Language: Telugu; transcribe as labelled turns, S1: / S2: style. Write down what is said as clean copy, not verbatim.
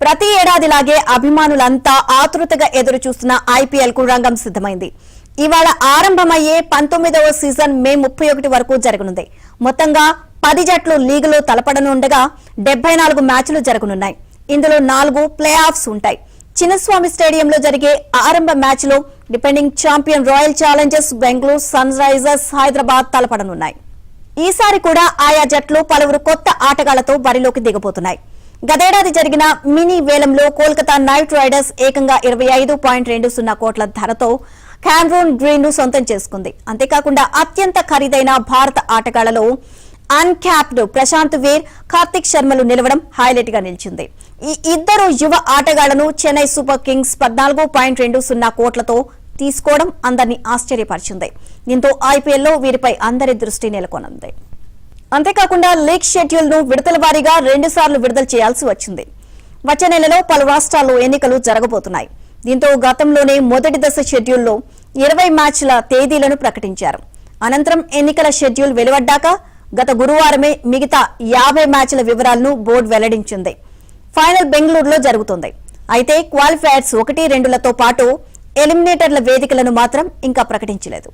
S1: ప్రతి ఏడాదిలాగే అభిమానులంతా ఆతృతగా ఎదురు చూస్తున్న ఐపీఎల్ కు రంగం సిద్ధమైంది. ఇవాళ ఆరంభమయ్యే 19వ సీజన్ మే 31 వరకు జరగనుంది. మొత్తంగా 10 జట్లు లీగులో తలపడనుండగా 74 మ్యాచ్లు జరగనున్నాయి. ఇందులో 4 ప్లే ఆఫ్స్ ఉంటాయి. చిన్నస్వామి స్టేడియంలో జరిగే ఆరంభ మ్యాచ్ లో defending champion Royal Challengers Bengaluru, Sunrisers Hyderabad తలపడనున్నాయి. ఈసారి కూడా ఆయా జట్లు పలువురు కొత్త ఆటగాళ్లతో బరిలోకి దిగబోతున్నాయి. గతేడాది జరిగిన మినీ వేలంలో కోల్కతా నైట్ రైడర్స్ ఏకంగా 25.20 కోట్ల ధరతో క్యామరూన్ గ్రీన్ ను సొంతం చేసుకుంది. అంతేకాకుండా అత్యంత ఖరీదైన భారత ఆటగాళ్లలో అన్క్యాప్డ్ ప్రశాంత్ వీర్, కార్తిక్ శర్మలు నిలవడం హైలైట్ గా నిలిచింది. ఈ ఇద్దరు యువ ఆటగాళ్లను చెన్నై సూపర్ కింగ్స్ 14.20 కోట్లతో తీసుకోవడం అందరినీ ఆశ్చర్యపరిచింది. దీంతో ఐపీఎల్ లో వీరిపై అందరి దృష్టి నెలకొనుంది. అంతేకాకుండా లీగ్ షెడ్యూల్ ను విడతల వారీగా 2 సార్లు విడుదల చేయాల్సి వచ్చింది. వచ్చే నెలలో పలు రాష్ట్రాల్లో ఎన్నికలు జరగబోతున్నాయి. దీంతో గతంలోనే మొదటి దశ షెడ్యూల్లో 20 మ్యాచ్ల తేదీలను ప్రకటించారు. అనంతరం ఎన్నికల షెడ్యూల్ వెలువడ్డాక గత గురువారమే మిగతా 50 మ్యాచ్ల వివరాలను బోర్డు వెల్లడించింది. ఫైనల్ బెంగళూరులో జరుగుతుంది. అయితే క్వాలిఫైయర్స్ 1, 2లతో పాటు ఎలిమినేటర్ల వేదికలను మాత్రం ఇంకా ప్రకటించలేదు.